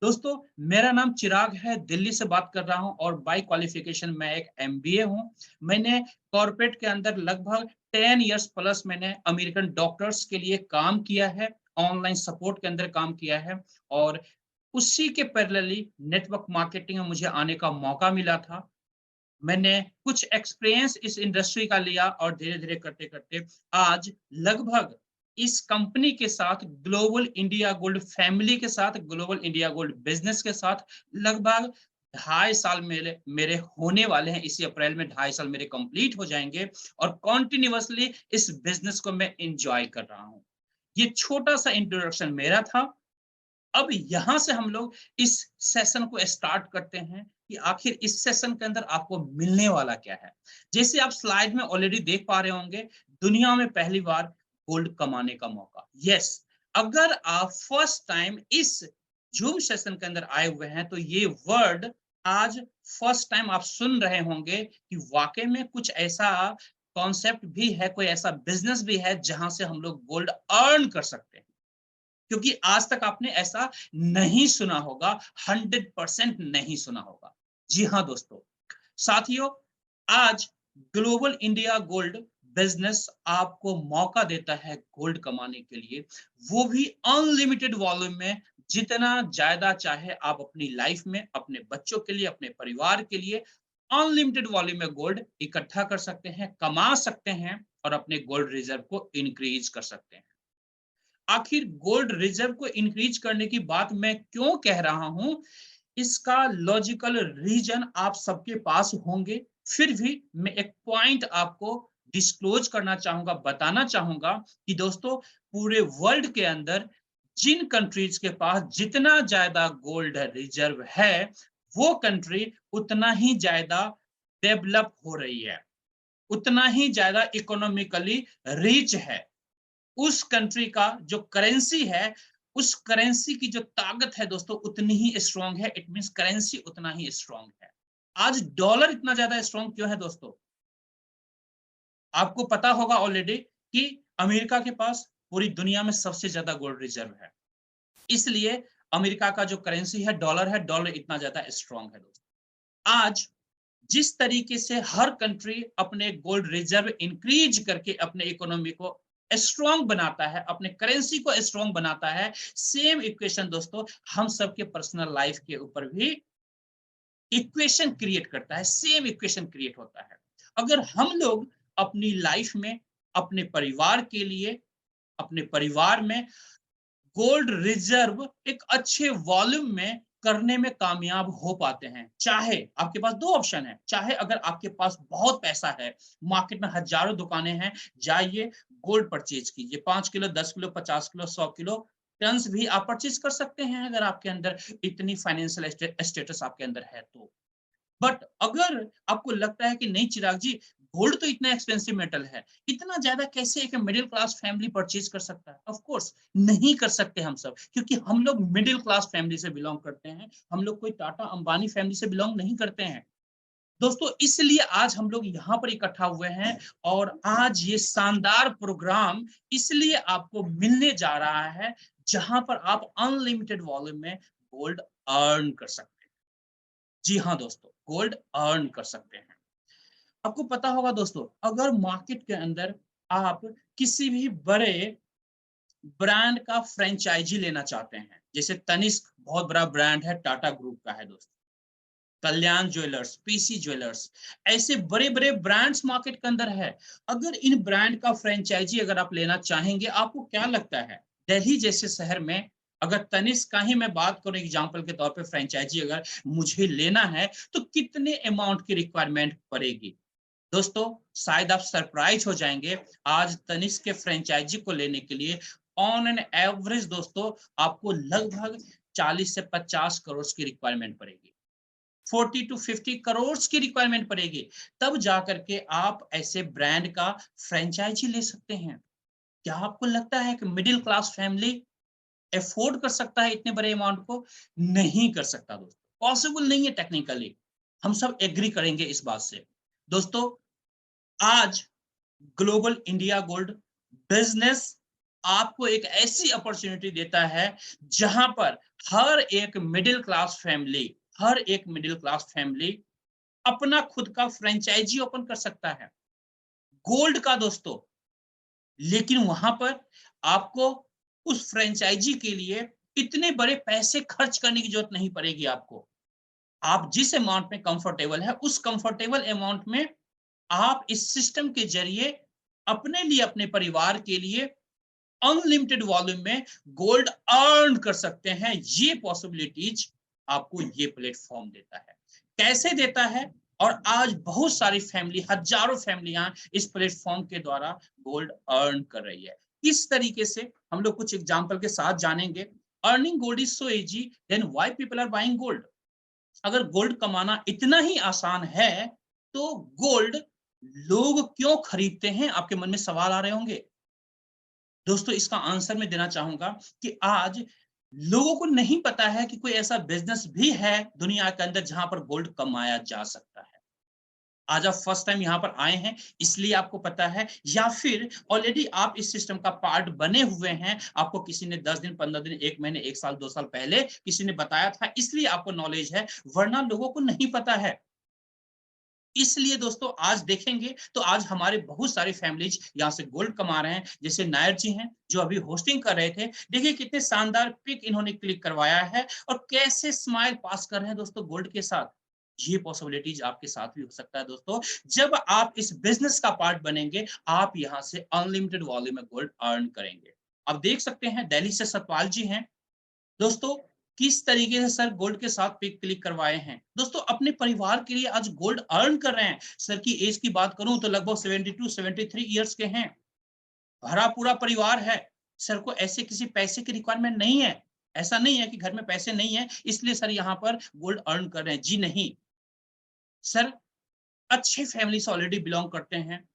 दोस्तों, मेरा नाम चिराग है, दिल्ली से बात कर रहा हूं और बाय क्वालिफिकेशन मैं एक एमबीए हूं। मैंने कॉर्पोरेट के अंदर लगभग 10 इयर्स प्लस मैंने अमेरिकन डॉक्टर्स के लिए काम किया है, ऑनलाइन सपोर्ट के अंदर काम किया है और उसी के पैरेलली नेटवर्क मार्केटिंग में मुझे आने का मौका मिला था। मैंने कुछ एक्सपीरियंस इस इंडस्ट्री का लिया और धीरे-धीरे करते-करते आज लगभग इस कंपनी के साथ ग्लोबल इंडिया गोल्ड फैमिली के साथ, ग्लोबल इंडिया गोल्ड बिज़नेस के साथ लगभग ढाई साल मेरे मेरे होने वाले हैं। इसी अप्रैल में ढाई साल मेरे कंप्लीट हो जाएँगे और कंटीन्यूअसली इस बिज़नेस को मैं एन्जॉय कर रहा हूँ। ये छोटा-सा इंट्रोडक्शन मेरा था। अब यहाँ से हम लोग इस सेशन को स्टार्ट करते हैं कि आखिर इस सेशन के अंदर आपको मिलने वाला क्या है। जैसे आप स्लाइड में ऑलरेडी देख पा रहे होंगे, दुनिया में पहली बार गोल्ड कमाने का मौका। यस, अगर आप फर्स्ट टाइम इस जूम सेशन के अंदर आए हुए हैं तो ये वर्ड आज फर्स्ट टाइम आप सुन रहे होंगे कि वाकई में कुछ ऐसा कॉन्सेप्ट भी है, कोई ऐसा बिजनेस भी है जहां से हम लोग गोल्ड अर्न कर सकते हैं। क्योंकि आज तक आपने ऐसा नहीं सुना होगा, 100% नहीं सुना होगा। जी हाँ दोस्तों, साथियों, आज ग्लोबल इंडिया गोल्ड बिज़नेस आपको मौका देता है गोल्ड कमाने के लिए, वो भी अनलिमिटेड वॉल्यूम में। जितना ज़्यादा चाहे आप अपनी लाइफ में, अपने बच्चों के लिए, अपने परिवार के लिए अनलिमिटेड वॉल्यूम में गोल्ड इकट्ठा कर सकते हैं, कमा सकते हैं और अपने गोल्ड रिज़र्व को इंक्रीज़ कर सकते हैं। आखिर गोल्ड रिजर्व को इंक्रीज करने की बात मैं क्यों कह रहा हूं, इसका लॉजिकल रीजन आप सबके पास होंगे। फिर भी मैं एक पॉइंट आपको डिस्क्लोज करना चाहूंगा, बताना चाहूंगा कि दोस्तों, पूरे वर्ल्ड के अंदर जिन कंट्रीज के पास जितना ज्यादा गोल्ड रिजर्व है, वो कंट्री उतना ही ज्यादा डेवलप हो रही है, उतना ही ज्यादा इकोनॉमिकली रिच है। उस कंट्री का जो करेंसी है, उस करेंसी की जो ताकत है दोस्तों, उतनी ही स्ट्रांग है। इट मींस करेंसी उतना ही स्ट्रांग है। आज डॉलर इतना ज्यादा स्ट्रांग क्यों है दोस्तों? आपको पता होगा ऑलरेडी कि अमेरिका के पास पूरी दुनिया में सबसे ज्यादा गोल्ड रिजर्व है। इसलिए अमेरिका का जो करेंसी है, डॉलर इतना ज्यादा स्ट्रांग है दोस्तों। आज जिस तरीके से हर कंट्री अपने गोल्ड रिजर्व इंक्रीज करके अपने इकोनॉमी को स्ट्रांग बनाता है, अपने करेंसी को स्ट्रांग बनाता है, सेम इक्वेशन दोस्तों हम सबके पर्सनल लाइफ के ऊपर भी इक्वेशन क्रिएट करता है, सेम इक्वेशन क्रिएट होता है। अगर हम लोग अपनी लाइफ में अपने परिवार के लिए, अपने परिवार में गोल्ड रिजर्व एक अच्छे वॉल्यूम में करने में कामयाब हो पाते हैं, चाहे आपके पास दो ऑप्शन है। चाहे अगर आपके पास बहुत पैसा है, मार्केट में हजारों दुकानें हैं, जाइए गोल्ड परचेज कीजिए। 5 kilo, 10 kilo, 50 kilo, 100 kilo tons भी आप परचेज कर सकते हैं, अगर आपके अंदर इतनी फाइनेंशियल स्टेटस आपके अंदर है तो। बट अगर आपको लगता है कि नहीं चिराग जी, गोल्ड तो इतना एक्सपेंसिव मेटल है, इतना ज्यादा कैसे एक मिडिल क्लास फैमिली परचेज कर सकता है? ऑफ कोर्स नहीं कर सकते हम सब, क्योंकि हम लोग मिडिल क्लास फैमिली से बिलोंग करते हैं। हम लोग कोई टाटा अंबानी फैमिली से बिलोंग नहीं करते हैं दोस्तों। इसलिए आज हम लोग यहाँ पर इकट्ठा हुए हैं और आज ये शानदार प्रोग्राम इसलिए आपको मिलने जा रहा है, जहां पर आप अनलिमिटेड वॉल्यूम में गोल्ड अर्न कर सकते हैं। जी हाँ दोस्तों, गोल्ड अर्न कर सकते हैं। आपको पता होगा दोस्तों, अगर मार्केट के अंदर आप किसी भी बड़े ब्रांड का फ्रेंचाइजी लेना चाहते हैं, जैसे तनिष्क बहुत बड़ा ब्रांड है, टाटा ग्रुप का है दोस्तों, कल्याण ज्वेलर्स, पीसी ज्वेलर्स, ऐसे बड़े बड़े ब्रांड्स मार्केट के अंदर है। अगर इन ब्रांड का फ्रेंचाइजी अगर आप लेना चाहेंगे, आपको क्या लगता है दिल्ली जैसे शहर में अगर तनिष्क का ही मैं बात करूं एग्जांपल के तौर पे, फ्रेंचाइजी अगर मुझे लेना है तो कितने अमाउंट की रिक्वायरमेंट पड़ेगी? दोस्तों, शायद आप सरप्राइज हो जाएंगे। आज तनिष्क के फ्रेंचाइजी को लेने के लिए ऑन एन एवरेज दोस्तों आपको लगभग 40 से 50 करोड़ की रिक्वायरमेंट पड़ेगी, 40 टू 50 करोड़ की रिक्वायरमेंट पड़ेगी, तब जाकर के आप ऐसे ब्रांड का फ्रेंचाइजी ले सकते हैं। क्या आपको लगता है कि मिडिल क्लास फैमिली अफोर्ड कर सकता है इतने बड़े अमाउंट को? नहीं कर सकता दोस्तों, पॉसिबल नहीं है टेक्निकली। हम सब एग्री करेंगे इस बात से। दोस्तों, आज ग्लोबल इंडिया गोल्ड बिजनेस आपको एक ऐसी अपॉर्चुनिटी देता है जहां पर हर एक मिडिल क्लास फैमिली अपना खुद का फ्रेंचाइजी ओपन कर सकता है गोल्ड का दोस्तों। लेकिन वहां पर आपको उस फ्रेंचाइजी के लिए इतने बड़े पैसे खर्च करने की जरूरत नहीं पड़ेगी आपको। आप जिस अमाउंट में कंफर्टेबल है उस कंफर्टेबल अमाउंट में आप इस सिस्टम के जरिए अपने लिए, अपने परिवार के लिए अनलिमिटेड वॉल्यूम में गोल्ड अर्न कर सकते हैं। ये पॉसिबिलिटीज आपको ये प्लेटफॉर्म देता है। कैसे देता है? और आज बहुत सारी फैमिली, हजारों फैमिलियां इस प्लेटफॉर्म के द्वारा गोल्ड अर्न कर रही है। इस तरीके से हम लोग कुछ एग्जांपल के साथ जानेंगे। Earning gold is so easy, then why people are buying gold. अगर गोल्ड कमाना इतना ही आसान है तो गोल्ड लोग क्यों खरीदते हैं? आपके मन में सवाल आ रहे होंगे दोस्तों। इसका आंसर मैं देना चाहूंगा कि आज लोगों को नहीं पता है कि कोई ऐसा बिजनेस भी है दुनिया के अंदर जहां पर गोल्ड कमाया जा सकता है। आज आप फर्स्ट टाइम यहां पर आए हैं इसलिए आपको पता है, या फिर ऑलरेडी आप इस सिस्टम का पार्ट बने हुए हैं, आपको किसी ने 10 दिन, 15 दिन, 1 महीने, 1 साल, 2 साल पहले किसी ने बताया था इसलिए आपको नॉलेज है, वरना लोगों को नहीं पता है। इसलिए दोस्तों आज देखेंगे तो आज हमारे बहुत सारे फैमिलीज यहाँ से गोल्ड कमा रहे हैं। जैसे नायर जी हैं जो अभी होस्टिंग कर रहे थे, देखिए कितने शानदार पिक इन्होंने क्लिक करवाया है और कैसे स्माइल पास कर रहे हैं दोस्तों गोल्ड के साथ। ये पॉसिबिलिटीज आपके साथ भी हो सकता है दोस्तों। जब आप इस बिजनेस का पार्ट बनेंगे आप यहाँ से अनलिमिटेड वॉल्यूम में गोल्ड अर्न करेंगे। आप देख सकते हैं दिल्ली से सतपाल जी हैं दोस्तों, किस तरीके से सर गोल्ड के साथ पिक क्लिक करवाए हैं। दोस्तों अपने परिवार के लिए आज गोल्ड अर्न कर रहे हैं। सर की एज की बात करूं तो लगभग 72-73 ईयर्स के हैं, भरा पूरा परिवार है। सर को ऐसे किसी पैसे की रिक्वायरमेंट नहीं है। ऐसा नहीं है कि घर में पैसे नहीं है इसलिए सर यहाँ पर गोल्ड अर्न कर रहे हैं, जी नहीं। सर अच्छे फैमिली से ऑलरेडी बिलोंग करते हैं,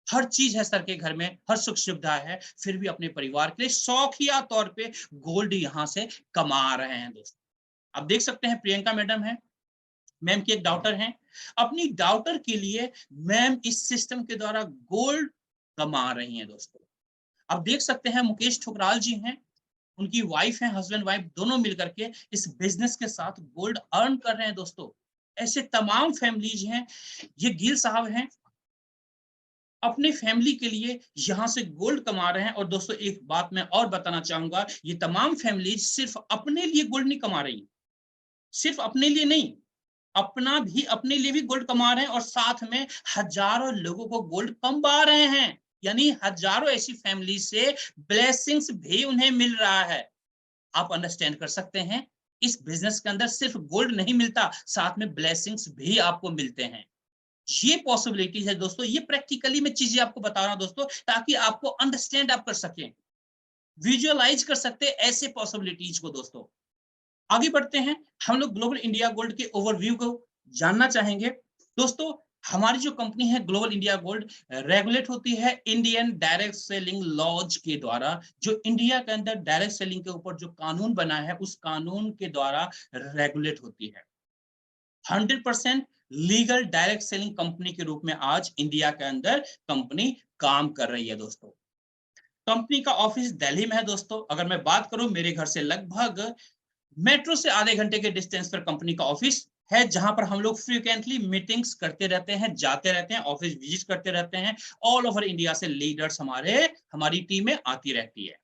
हर चीज है सर के घर में, हर सुख सुविधा है, फिर भी अपने परिवार के लिए शौकिया तौर पे गोल्ड यहाँ से कमा रहे हैं दोस्तों। आप देख सकते हैं प्रियंका मैडम है, मैम की एक डॉटर हैं, अपनी डॉटर के लिए मैम इस सिस्टम के द्वारा गोल्ड कमा रही हैं दोस्तों। आप देख सकते हैं मुकेश ठुकराल जी हैं, उनकी वाइफ है, हस्बैंड वाइफ दोनों मिलकर के इस बिजनेस के साथ गोल्ड अर्न कर रहे हैं दोस्तों। ऐसे तमाम फैमिलीज हैं। ये गिल साहब हैं, अपने फैमिली के लिए यहाँ से गोल्ड कमा रहे हैं। और दोस्तों एक बात मैं और बताना चाहूंगा, ये तमाम फैमिलीज सिर्फ अपने लिए गोल्ड नहीं कमा रही, सिर्फ अपने लिए नहीं, अपने लिए भी गोल्ड कमा रहे हैं और साथ में हजारों लोगों को गोल्ड कमा रहे हैं। यानी हजारों ऐसी फैमिली से ब्लेसिंग्स भी उन्हें मिल रहा है। आप अंडरस्टैंड कर सकते हैं, इस बिजनेस के अंदर सिर्फ गोल्ड नहीं मिलता, साथ में ब्लेसिंग्स भी आपको मिलते हैं। ये पॉसिबिलिटीज है दोस्तों, ये प्रैक्टिकली मैं चीजें आपको बता रहा हूं दोस्तों, ताकि आपको अंडरस्टैंड आप कर सकें, विजुअलाइज कर सकते हैं ऐसे पॉसिबिलिटीज को दोस्तों। आगे बढ़ते हैं, हम लोग ग्लोबल इंडिया गोल्ड के ओवरव्यू को जानना चाहेंगे दोस्तों। हमारी जो कंपनी है ग्लोबल इंडिया गोल्ड रेगुलेट होती है इंडियन डायरेक्ट सेलिंग लॉज के द्वारा। जो इंडिया के अंदर डायरेक्ट सेलिंग के ऊपर जो कानून बना है उस कानून के द्वारा रेगुलेट होती है। 100% लीगल डायरेक्ट सेलिंग कंपनी के रूप में आज इंडिया के अंदर कंपनी काम कर रही है दोस्तों। कंपनी का ऑफिस दिल्ली में है दोस्तों। अगर मैं बात करूं मेरे घर से लगभग मेट्रो से आधे घंटे के डिस्टेंस पर कंपनी का ऑफिस है, जहां पर हम लोग फ्रीक्वेंटली मीटिंग्स करते रहते हैं, जाते रहते हैं, ऑफिस विजिट करते रहते हैं। ऑल ओवर इंडिया से लीडर्स हमारी टीम में आती रहती है।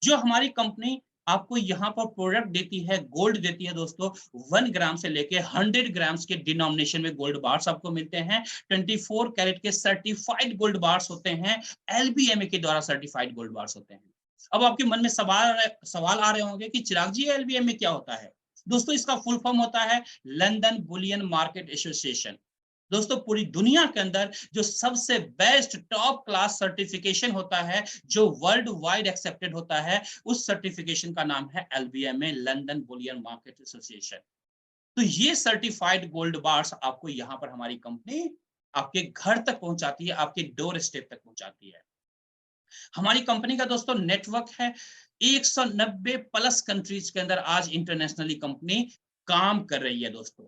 जो हमारी कंपनी आपको यहाँ पर प्रोडक्ट देती है, गोल्ड देती है दोस्तों, 1 ग्राम से लेके 100 ग्राम्स के डिनोमिनेशन में गोल्ड बार्स आपको मिलते हैं। 24 कैरेट के सर्टिफाइड गोल्ड बार्स होते हैं, एलबीएमए के द्वारा सर्टिफाइड गोल्ड बार्स होते हैं। अब आपके मन में सवाल आ रहे होंगे कि चिराग जी एलबीएमए क्या होता है। दोस्तों इसका फुल फॉर्म होता है लंदन बुलियन मार्केट एसोसिएशन। दोस्तों पूरी दुनिया के अंदर जो सबसे बेस्ट टॉप क्लास सर्टिफिकेशन होता है, जो वर्ल्ड वाइड एक्सेप्टेड होता है, उस सर्टिफिकेशन का नाम है एलबीएमए, लंदन बुलियन मार्केट एसोसिएशन। तो ये सर्टिफाइड गोल्ड बार्स आपको यहाँ पर हमारी कंपनी आपके घर तक पहुंचाती है, आपके डोर स्टेप तक पहुंचाती है। हमारी कंपनी का दोस्तों नेटवर्क है 190 प्लस कंट्रीज के अंदर आज इंटरनेशनली कंपनी काम कर रही है दोस्तों।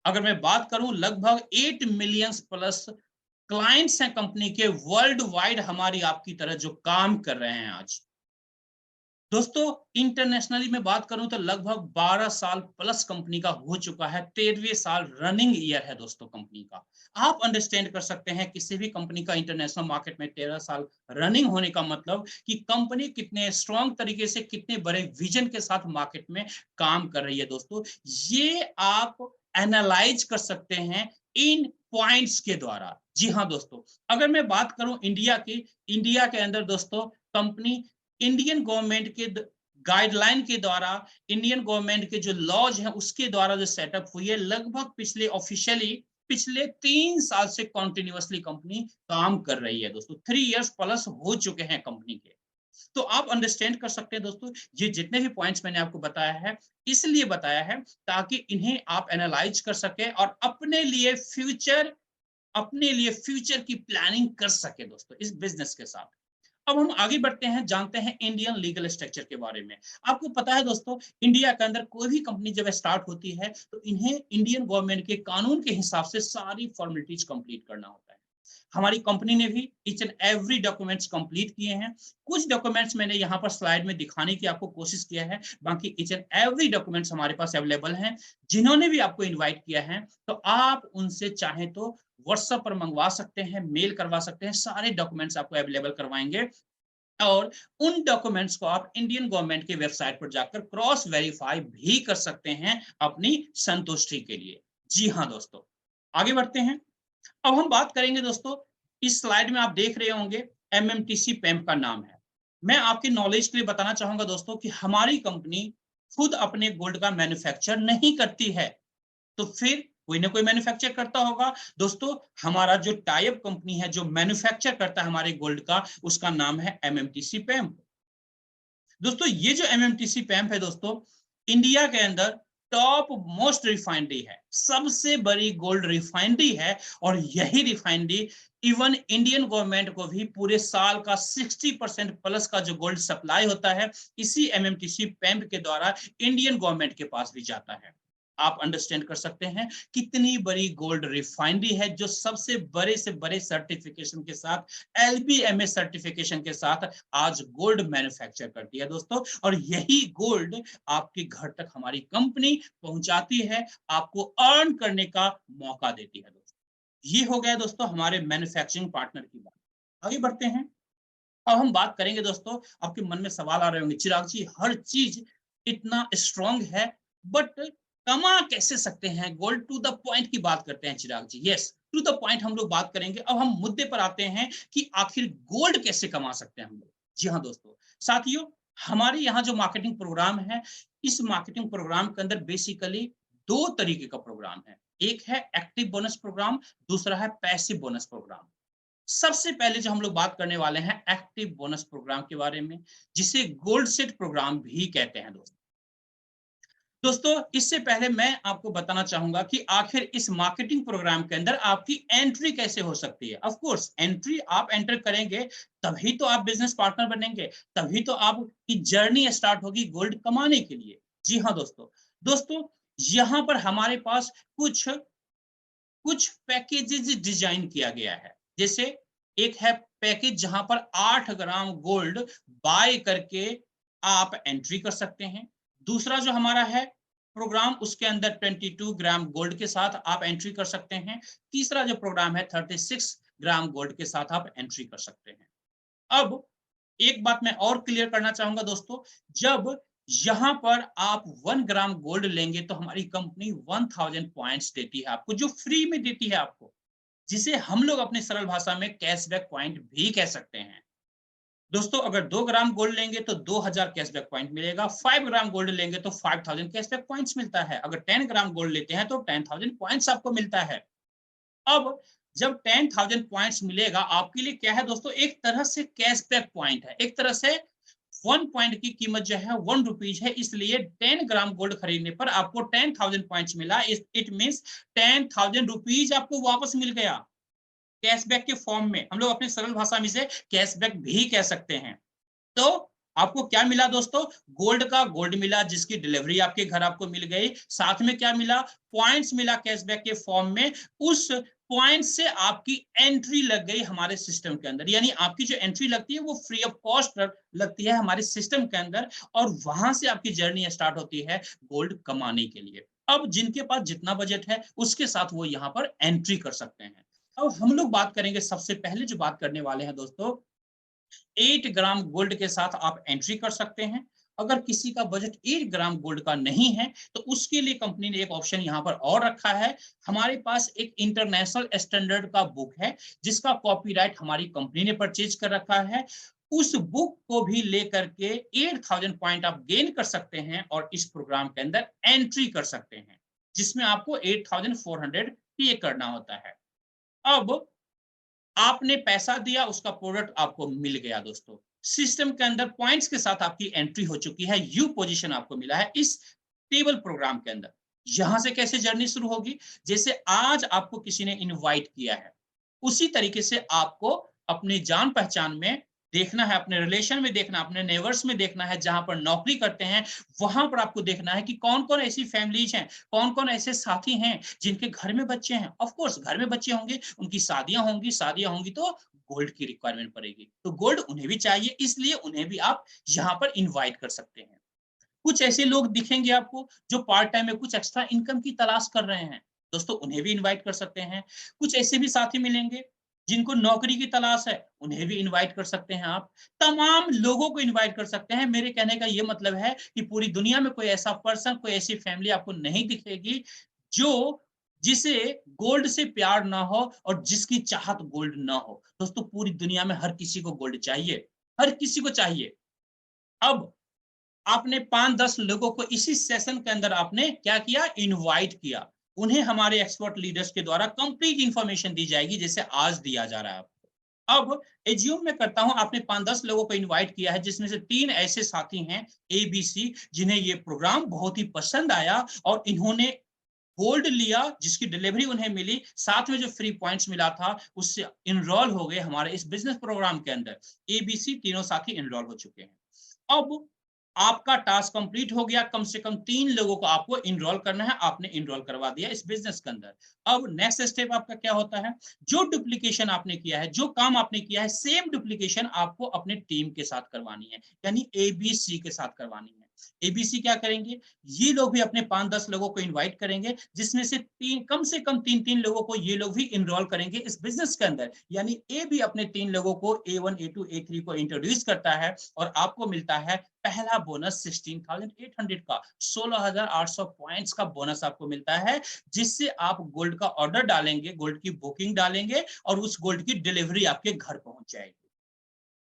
अगर मैं बात करूं लगभग 8 मिलियन प्लस क्लाइंट्स हैं कंपनी के वर्ल्ड वाइड हमारी आपकी तरह जो काम कर रहे हैं आज। दोस्तों इंटरनेशनली में बात करूं तो लगभग 12 साल प्लस कंपनी का हो चुका है, 13वें साल रनिंग ईयर है दोस्तों कंपनी का। आप अंडरस्टैंड कर सकते हैं किसी भी कंपनी का इंटरनेशनल मार्केट में 13 साल रनिंग होने का मतलब कि कंपनी कितने स्ट्रॉन्ग तरीके से, कितने बड़े विजन के साथ मार्केट में काम कर रही है दोस्तों। ये आप एनालाइज कर सकते हैं इन पॉइंट्स के द्वारा। जी हाँ दोस्तों, अगर मैं बात करूं इंडिया की, इंडिया के अंदर दोस्तों कंपनी इंडियन गवर्नमेंट के गाइडलाइन के द्वारा, इंडियन गवर्नमेंट के जो लॉज हैं उसके द्वारा जो सेटअप हुई है, लगभग पिछले ऑफिशियली पिछले 3 साल से कॉन्टिन्यूअसली कंपनी काम कर रही है दोस्तों। 3 इयर्स प्लस हो चुके हैं कंपनी के। तो आप अंडरस्टैंड कर सकते हैं दोस्तों, ये जितने भी पॉइंट्स मैंने आपको बताया है, इसलिए बताया है ताकि इन्हें आप एनालाइज कर सके और अपने लिए फ्यूचर की प्लानिंग कर सके दोस्तों इस बिजनेस के साथ। अब हम आगे बढ़ते हैं, जानते हैं इंडियन लीगल स्ट्रक्चर के बारे में। आपको पता है दोस्तों, इंडिया के अंदर कोई भी कंपनी जब स्टार्ट होती है तो इन्हें इंडियन गवर्नमेंट के कानून के हिसाब से सारी फॉर्मेलिटीज कंप्लीट करना होता है। हमारी कंपनी ने भी each and every documents complete किए हैं। कुछ डॉक्यूमेंट्स मैंने यहाँ पर स्लाइड में दिखाने की आपको कोशिश किया है, बाकी ईच एंड एवरी डॉक्यूमेंट्स हमारे पास अवेलेबल हैं। जिन्होंने भी आपको इन्वाइट किया है तो आप उनसे चाहें तो व्हाट्सएप पर मंगवा सकते हैं, मेल करवा सकते हैं, सारे डॉक्यूमेंट्स आपको अवेलेबल करवाएंगे। और उन डॉक्यूमेंट्स को आप इंडियन गवर्नमेंट की वेबसाइट पर जाकर क्रॉस वेरीफाई भी कर सकते हैं अपनी संतुष्टि के लिए। जी हाँ दोस्तों, आगे बढ़ते हैं। अब हम बात करेंगे दोस्तों, इस स्लाइड में आप देख रहे होंगे एमएमटीसी पैम्प का नाम है। मैं आपके नॉलेज के लिए बताना चाहूंगा दोस्तों कि हमारी कंपनी खुद अपने गोल्ड का मैन्युफैक्चर नहीं करती है, तो फिर कोई ना कोई मैन्युफैक्चर करता होगा। दोस्तों हमारा जो टाइप कंपनी है जो मैन्युफैक्चर करता है हमारे गोल्ड का, उसका नाम है एमएमटीसी पैम्प। दोस्तों ये जो एमएमटीसी पैम्प है दोस्तों, इंडिया के अंदर टॉप मोस्ट रिफाइनरी है, सबसे बड़ी गोल्ड रिफाइनरी है। और यही रिफाइनरी इवन इंडियन गवर्नमेंट को भी पूरे साल का 60% प्लस का जो गोल्ड सप्लाई होता है, इसी एमएमटीसी पैम्प के द्वारा इंडियन गवर्नमेंट के पास भी जाता है। आप अंडरस्टैंड कर सकते हैं कितनी बड़ी गोल्ड रिफाइनरी है जो सबसे बड़े से बड़े सर्टिफिकेशन के साथ, एलबीएमएस सर्टिफिकेशन के साथ आज गोल्ड मैन्युफैक्चर करती है दोस्तों। और यही गोल्ड आपके घर तक हमारी कंपनी पहुंचाती है, आपको अर्न करने का मौका देती है दोस्तों। ये हो गया दोस्तों हमारे मैन्युफैक्चरिंग पार्टनर की बात। आगे बढ़ते हैं। अब हम बात करेंगे दोस्तों, आपके मन में सवाल आ रहे होंगे, चिराग जी हर चीज इतना स्ट्रांग है, बट कमा कैसे सकते हैं गोल्ड? टू द पॉइंट की बात करते हैं चिराग जी। यस, टू द पॉइंट हम लोग बात करेंगे। अब हम मुद्दे पर आते हैं कि आखिर गोल्ड कैसे कमा सकते हैं हम लोग। जी हाँ दोस्तों, साथियों हमारे यहाँ जो मार्केटिंग प्रोग्राम है, इस मार्केटिंग प्रोग्राम के अंदर बेसिकली दो तरीके का प्रोग्राम है। एक है एक्टिव बोनस प्रोग्राम, दूसरा है पैसिव बोनस प्रोग्राम। सबसे पहले जो हम लोग बात करने वाले हैं एक्टिव बोनस प्रोग्राम के बारे में, जिसे गोल्ड सेट प्रोग्राम भी कहते हैं दोस्तों। दोस्तों इससे पहले मैं आपको बताना चाहूंगा कि आखिर इस मार्केटिंग प्रोग्राम के अंदर आपकी एंट्री कैसे हो सकती है। ऑफ कोर्स एंट्री आप एंटर करेंगे तभी तो आप बिजनेस पार्टनर बनेंगे, तभी तो आपकी जर्नी स्टार्ट होगी गोल्ड कमाने के लिए। जी हाँ दोस्तों, दोस्तों यहाँ पर हमारे पास कुछ कुछ पैकेजेस डिजाइन किया गया है। जैसे एक है पैकेज जहां पर 8 ग्राम गोल्ड बाय करके आप एंट्री कर सकते हैं। दूसरा जो हमारा है प्रोग्राम, उसके अंदर 22 ग्राम गोल्ड के साथ आप एंट्री कर सकते हैं। तीसरा जो प्रोग्राम है 36 ग्राम गोल्ड के साथ आप एंट्री कर सकते हैं। अब एक बात मैं और क्लियर करना चाहूंगा दोस्तों, जब यहां पर आप 1 ग्राम गोल्ड लेंगे तो हमारी कंपनी 1000 पॉइंट्स देती है आपको, जो फ्री में देती है आपको, जिसे हम लोग अपने सरल भाषा में कैशबैक पॉइंट भी कह सकते हैं। दोस्तों अगर 2 ग्राम गोल्ड लेंगे तो 2000 कैशबैक पॉइंट मिलेगा, 5 ग्राम गोल्ड लेंगे तो 5000 कैशबैक पॉइंट्स मिलता है, अगर 10 ग्राम गोल्ड लेते हैं तो 10,000 पॉइंट्स आपको मिलता है। अब जब 10,000 पॉइंट्स मिलेगा आपके लिए क्या है दोस्तों, एक तरह से कैशबैक पॉइंट है, एक तरह से 1 पॉइंट की कीमत जो है 1 रुपीज है, इसलिए 10 ग्राम गोल्ड खरीदने पर आपको 10,000 पॉइंट्स मिला। इट मीन्स 10,000 रुपीज आपको वापस मिल गया कैशबैक के फॉर्म में। हम लोग अपनी सरल भाषा में इसे कैशबैक भी कह सकते हैं। तो आपको क्या मिला दोस्तों, गोल्ड का गोल्ड मिला जिसकी डिलीवरी आपके घर आपको मिल गई, साथ में क्या मिला, पॉइंट्स मिला कैशबैक के फॉर्म में। उस पॉइंट से आपकी एंट्री लग गई हमारे सिस्टम के अंदर, यानी आपकी जो एंट्री लगती है वो फ्री ऑफ कॉस्ट लगती है हमारे सिस्टम के अंदर, और वहां से आपकी जर्नी स्टार्ट होती है गोल्ड कमाने के लिए। अब जिनके पास जितना बजट है उसके साथ वो यहाँ पर एंट्री कर सकते हैं। अब हम लोग बात करेंगे, सबसे पहले जो बात करने वाले हैं दोस्तों, 8 ग्राम गोल्ड के साथ आप एंट्री कर सकते हैं। अगर किसी का बजट 8 ग्राम गोल्ड का नहीं है तो उसके लिए कंपनी ने एक ऑप्शन यहाँ पर और रखा है। हमारे पास एक इंटरनेशनल स्टैंडर्ड का बुक है जिसका कॉपीराइट हमारी कंपनी ने परचेज कर रखा है। उस बुक को भी लेकर के 8000 पॉइंट आप गेन कर सकते हैं और इस प्रोग्राम के अंदर एंट्री कर सकते हैं, जिसमें आपको 8400 पे करना होता है। अब आपने पैसा दिया, उसका प्रोडक्ट आपको मिल गया दोस्तों। सिस्टम के अंदर पॉइंट्स के साथ आपकी एंट्री हो चुकी है, यू पोजीशन आपको मिला है इस टेबल प्रोग्राम के अंदर। यहां से कैसे जर्नी शुरू होगी? जैसे आज आपको किसी ने इनवाइट किया है, उसी तरीके से आपको अपनी जान पहचान में देखना है, अपने रिलेशन में देखना, अपने नेबर्स में देखना है, जहां पर नौकरी करते हैं वहां पर आपको देखना है कि कौन कौन ऐसी फैमिलीज हैं, कौन कौन ऐसे साथी हैं जिनके घर में बच्चे हैं। ऑफ कोर्स घर में बच्चे होंगे, उनकी शादियां होंगी तो गोल्ड की रिक्वायरमेंट पड़ेगी, तो गोल्ड उन्हें भी चाहिए, इसलिए उन्हें भी आप यहाँ पर इन्वाइट कर सकते हैं। कुछ ऐसे लोग दिखेंगे आपको जो पार्ट टाइम में कुछ एक्स्ट्रा इनकम की तलाश कर रहे हैं, दोस्तों उन्हें भी इनवाइट कर सकते हैं। कुछ ऐसे भी साथी मिलेंगे जिनको नौकरी की तलाश है, उन्हें भी इनवाइट कर सकते हैं आप। तमाम लोगों को इनवाइट कर सकते हैं। मेरे कहने का ये मतलब है कि पूरी दुनिया में कोई ऐसा पर्सन, कोई ऐसी फैमिली आपको नहीं दिखेगी जो जिसे गोल्ड से प्यार ना हो और जिसकी चाहत गोल्ड ना हो। दोस्तों पूरी दुनिया में हर किसी को गोल्ड चाहिए, हर किसी को चाहिए। अब आपने 5-10 लोगों को इसी सेशन के अंदर आपने क्या किया? इनवाइट किया। उन्हें हमारे एक्सपर्ट लीडर्स के द्वारा कंप्लीट इंफॉर्मेशन दी जाएगी, जैसे आज दिया जा रहा है आपको। अब एज्यूम मैं करता हूं आपने 5-10 लोगों को इनवाइट किया है, जिसमें से 3 ऐसे साथी हैं एबीसी, जिन्हें ये प्रोग्राम बहुत ही पसंद आया और इन्होंने गोल्ड लिया, जिसकी डिलीवरी उन्हें मिली, साथ में जो फ्री पॉइंट्स मिला था उससे इनरोल हो गए हमारे इस बिजनेस प्रोग्राम के अंदर। एबीसी तीनों साथी इनरोल हो चुके हैं। अब आपका टास्क कंप्लीट हो गया, कम से कम 3 लोगों को आपको इनरोल करना है, आपने इनरोल करवा दिया इस बिजनेस के अंदर। अब नेक्स्ट स्टेप आपका क्या होता है? जो डुप्लीकेशन आपने किया है, जो काम आपने किया है, सेम डुप्लीकेशन आपको अपने टीम के साथ करवानी है, यानी एबीसी के साथ करवानी है। एबीसी क्या करेंगे? ये लोग भी अपने 5-10 लोगों को इनवाइट करेंगे, जिसमें से कम से कम 3-3 लोगों को ये लोग भी इनरोल करेंगे इस बिजनेस के अंदर। यानी ए भी अपने 3 लोगों को A1, A2, A3 को इंट्रोड्यूस करता है और आपको मिलता है पहला बोनस 16,800 का, 16,800 पॉइंट्स का बोनस आपको मिलता है, जिससे आप गोल्ड का ऑर्डर डालेंगे, गोल्ड की बुकिंग डालेंगे और उस गोल्ड की डिलीवरी आपके घर पहुंच जाएगी।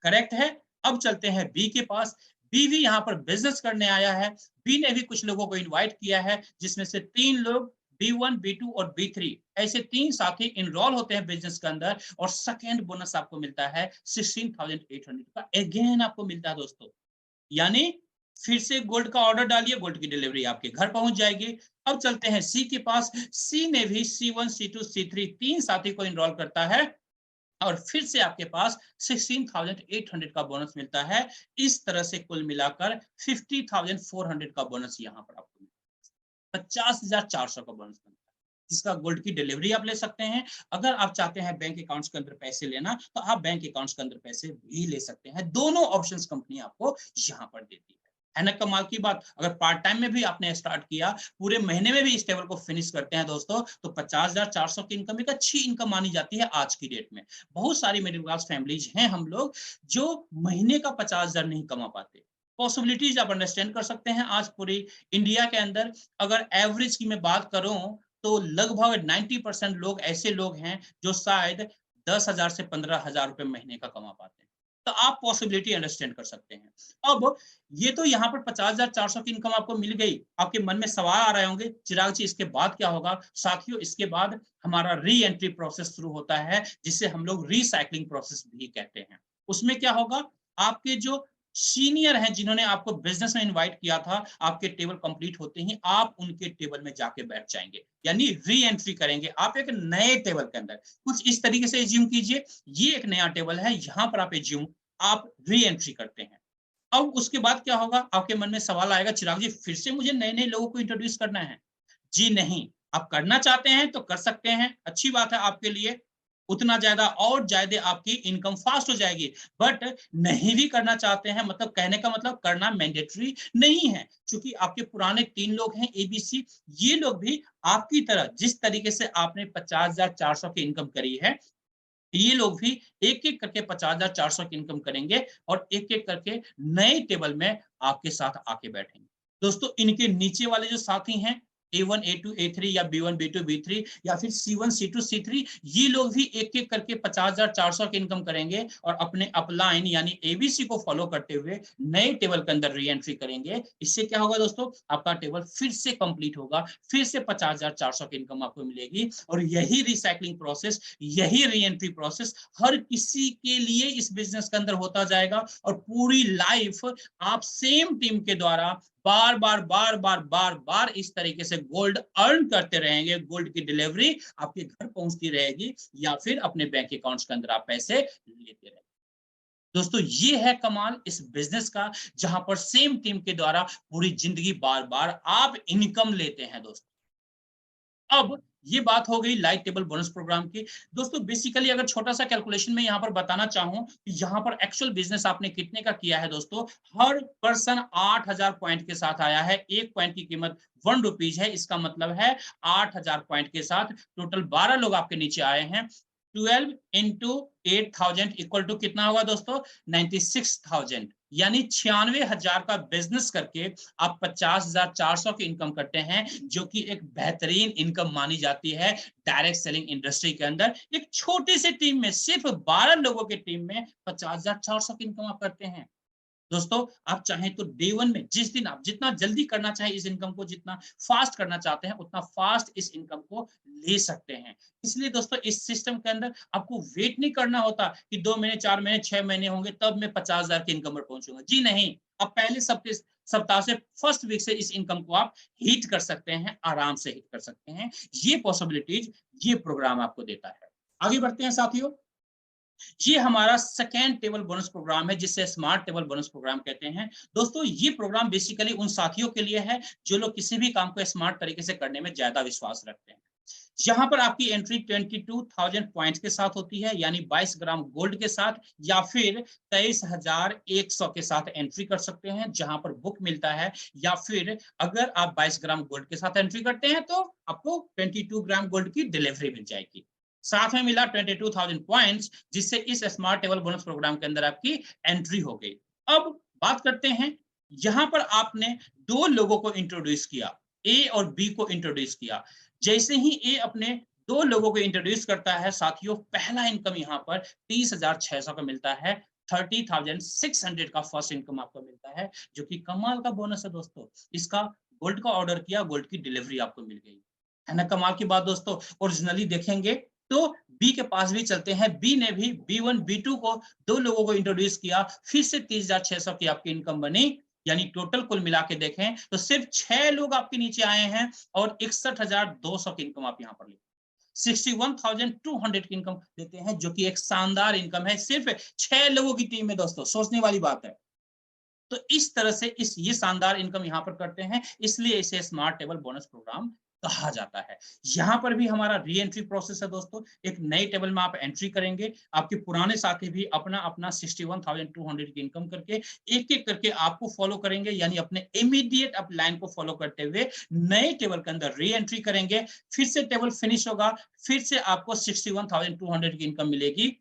करेक्ट है? अब चलते हैं बी के पास। बी भी यहाँ पर बिजनेस करने आया है। बी ने भी कुछ लोगों को इनवाइट किया है, जिसमें से 3 लोग B1, B2 और B3 ऐसे 3 साथी इनरोल होते हैं बिजनेस के अंदर और सेकेंड बोनस आपको मिलता है 16,800 का, अगेन आपको मिलता है दोस्तों। यानी फिर से गोल्ड का ऑर्डर डालिए, गोल्ड की डिलीवरी आपके घर पहुंच जाएगी। अब चलते हैं सी के पास। सी ने भी C1, C2, C3 3 साथी को इनरोल करता है और फिर से आपके पास 16,800 का बोनस मिलता है। इस तरह से कुल मिलाकर 50,400 का बोनस यहाँ पर आपको मिलता है, 50,400 का बोनस मिलता है, जिसका गोल्ड की डिलीवरी आप ले सकते हैं। अगर आप चाहते हैं बैंक अकाउंट्स के अंदर पैसे लेना, तो आप बैंक अकाउंट्स के अंदर पैसे भी ले सकते हैं। दोनों ऑप्शंस कंपनी आपको यहाँ पर देती है ना? कमाल की बात। अगर पार्ट टाइम में भी आपने स्टार्ट किया, पूरे महीने में भी इस टेबल को फिनिश करते हैं दोस्तों, तो 50,400 की इनकम एक अच्छी इनकम मानी जाती है आज की डेट में। बहुत सारी मिडिल क्लास फैमिलीज हैं हम लोग जो महीने का 50,000 नहीं कमा पाते। पॉसिबिलिटीज आप अंडरस्टैंड कर सकते हैं। आज पूरी इंडिया के अंदर अगर एवरेज की मैं बात करूं तो लगभग 90% लोग ऐसे लोग हैं जो शायद 10,000 से 15,000 रुपए महीने का कमा पाते हैं। तो आप पॉसिबिलिटी अंडरस्टैंड कर सकते हैं। अब ये तो यहाँ पर 50,400 की इनकम आपको मिल गई। आपके मन में सवाल आ रहे होंगे, चिराग जी इसके बाद क्या होगा? साथियों इसके बाद हमारा री एंट्री प्रोसेस शुरू होता है, जिसे हम लोग रिसाइकलिंग प्रोसेस भी कहते हैं। उसमें क्या होगा? आपके जो सीनियर हैं जिन्होंने आपको बिजनेस में इनवाइट किया था, आपके टेबल कंप्लीट होते ही आप उनके टेबल में जाके बैठ जाएंगे, यानी री एंट्री करेंगे आप एक नए टेबल के अंदर। कुछ इस तरीके से एज्यूम कीजिए, ये एक नया टेबल है, यहाँ पर आप री एंट्री करते हैं। अब उसके बाद क्या होगा? आपके मन में सवाल आएगा, चिराग जी फिर से मुझे नए नए लोगों को इंट्रोड्यूस करना है? जी नहीं, आप करना चाहते हैं तो कर सकते हैं, अच्छी बात है आपके लिए, उतना ज्यादा और ज्यादा आपकी इनकम फास्ट हो जाएगी। बट नहीं भी करना चाहते हैं, मतलब कहने का मतलब करना मैंडेटरी नहीं है, क्योंकि आपके पुराने 3 लोग हैं एबीसी, ये लोग भी आपकी तरह जिस तरीके से आपने 50,400 की इनकम करी है, ये लोग भी एक एक करके 50,400 की इनकम करेंगे और एक एक करके नए टेबल में आपके साथ आके बैठेंगे। दोस्तों इनके नीचे वाले जो साथी हैं, A1 A2 A3 या B1 B2 B3 या फिर C1 C2 C3, ये लोग भी एक एक करके 50,400 की इनकम करेंगे और अपने अपलाइन यानी एबीसी को फॉलो करते हुए नए टेबल के अंदर री एंट्री करेंगे। इससे क्या होगा दोस्तों, आपका टेबल फिर से कंप्लीट होगा, फिर से 50,400 की इनकम आपको मिलेगी। और यही रिसाइकलिंग प्रोसेस, यही री एंट्री प्रोसेस हर किसी के लिए इस बिजनेस के अंदर होता जाएगा और पूरी लाइफ आप सेम टीम के द्वारा बार बार बार बार बार बार इस तरीके से गोल्ड अर्न करते रहेंगे, गोल्ड की डिलीवरी आपके घर पहुंचती रहेगी या फिर अपने बैंक अकाउंट्स के अंदर आप पैसे लेते रहेंगे। दोस्तों ये है कमाल इस बिजनेस का, जहां पर सेम टीम के द्वारा पूरी जिंदगी बार बार आप इनकम लेते हैं दोस्तों। अब ये बात हो गई लाइट टेबल बोनस प्रोग्राम की। दोस्तों बेसिकली अगर छोटा सा कैलकुलेशन में यहाँ पर बताना चाहूं, यहाँ पर एक्चुअल बिजनेस आपने कितने का किया है दोस्तों, हर पर्सन 8,000 पॉइंट के साथ आया है। एक पॉइंट की कीमत 1 रुपीज है, इसका मतलब है 8,000 पॉइंट के साथ टोटल 12 लोग आपके नीचे आए हैं। 12 इंटू 8,000 इक्वल टू कितना होगा दोस्तों, 96,000, यानी 96,000 का बिजनेस करके आप 50,400 की इनकम करते हैं, जो कि एक बेहतरीन इनकम मानी जाती है डायरेक्ट सेलिंग इंडस्ट्री के अंदर। एक छोटी सी टीम में, सिर्फ 12 लोगों की टीम में 50,400 की इनकम आप करते हैं। दोस्तों आप चाहें तो डे वन में, जिस दिन आप जितना जल्दी करना चाहें इस इनकम को, जितना फास्ट करना चाहते हैं उतना फास्ट इस इनकम को ले सकते हैं। इसलिए दोस्तों इस सिस्टम के अंदर आपको वेट नहीं करना होता कि 2 महीने 4 महीने 6 महीने होंगे तब मैं 50,000 की इनकम पर पहुंचूंगा। जी नहीं, आप पहले सप्ताह से, फर्स्ट वीक से इस इनकम को आप हिट कर सकते हैं, आराम से हिट कर सकते हैं। ये पॉसिबिलिटीज ये प्रोग्राम आपको देता है। आगे बढ़ते हैं साथियों, ये हमारा सेकेंड टेबल बोनस प्रोग्राम है जिसे स्मार्ट टेबल बोनस प्रोग्राम कहते हैं। दोस्तों ये प्रोग्राम बेसिकली उन साथियों के लिए है जो लोग किसी भी काम को स्मार्ट तरीके से करने में ज्यादा विश्वास रखते हैं। यहाँ पर आपकी एंट्री 22,000 पॉइंट्स के साथ होती है, यानी 22 ग्राम गोल्ड के साथ या फिर 23,100 के साथ एंट्री कर सकते हैं, जहां पर बुक मिलता है। या फिर अगर आप 22 ग्राम गोल्ड के साथ एंट्री करते हैं तो आपको 22 ग्राम गोल्ड की डिलीवरी मिल जाएगी। साथ में मिला 22,000 पॉइंट्स, जिससे इस स्मार्ट टेबल बोनस प्रोग्राम के अंदर आपकी एंट्री हो गई। अब बात करते हैं, यहां पर आपने 2 लोगों को इंट्रोड्यूस किया, ए और बी को इंट्रोड्यूस किया। जैसे ही ए अपने 2 लोगों को इंट्रोड्यूस करता है साथियों, पहला इनकम यहाँ पर 30,600 का मिलता है। 30,600 का फर्स्ट इनकम आपको मिलता है, जो कि कमाल का बोनस है दोस्तों। इसका गोल्ड का ऑर्डर किया, गोल्ड की डिलीवरी आपको मिल गई, है ना कमाल की बात दोस्तों। ओरिजिनली देखेंगे तो बी के पास भी चलते हैं। बी ने भी B1 B2 को 2 लोगों को इंट्रोड्यूस किया, फिर से 30,600 की आपकी इनकम बनी। यानी टोटल कुल मिला के देखें तो सिर्फ 6 लोग आपके नीचे आए हैं और 61,200 की इनकम आप यहाँ पर लेते हैं। 61,200 की इनकम देते हैं, जो कि एक शानदार इनकम है सिर्फ 6 लोगों की टीम में दोस्तों, सोचने वाली बात है। तो इस तरह से इस ये शानदार इनकम यहाँ पर करते हैं, इसलिए इसे स्मार्ट टेबल बोनस प्रोग्राम कहा जाता है। यहाँ पर भी हमारा री एंट्री प्रोसेस है दोस्तों। एक नए टेबल में आप एंट्री करेंगे, आपके पुराने साथी भी अपना अपना 61,200 की इनकम करके एक एक करके आपको फॉलो करेंगे, यानी अपने इमीडिएट अप लाइन को फॉलो करते हुए नए टेबल के अंदर री एंट्री करेंगे। फिर से टेबल फिनिश होगा, फिर से आपको 61,200 की इनकम मिलेगी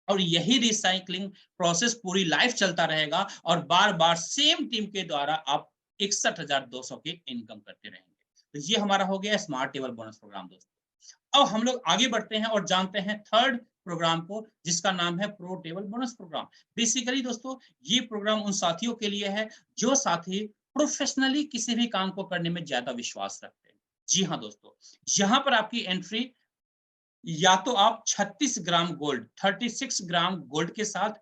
और यही रिसाइकलिंग प्रोसेस पूरी लाइफ चलता रहेगा और बार बार सेम टीम के द्वारा आप 61,200 की इनकम करते रहेंगे। तो ये हमारा हो गया स्मार्ट टेबल बोनस प्रोग्राम दोस्तों। अब हम लोग आगे बढ़ते हैं और जानते हैं थर्ड प्रोग्राम को, जिसका नाम है profitable bonus program. Basically दोस्तों ये प्रोग्राम उन साथियों के लिए है जो साथी प्रोफेशनली किसी भी काम को करने में ज्यादा विश्वास रखते हैं। जी हाँ दोस्तों, यहाँ पर आपकी एंट्री या तो आप 36 ग्राम गोल्ड, 36 ग्राम गोल्ड के साथ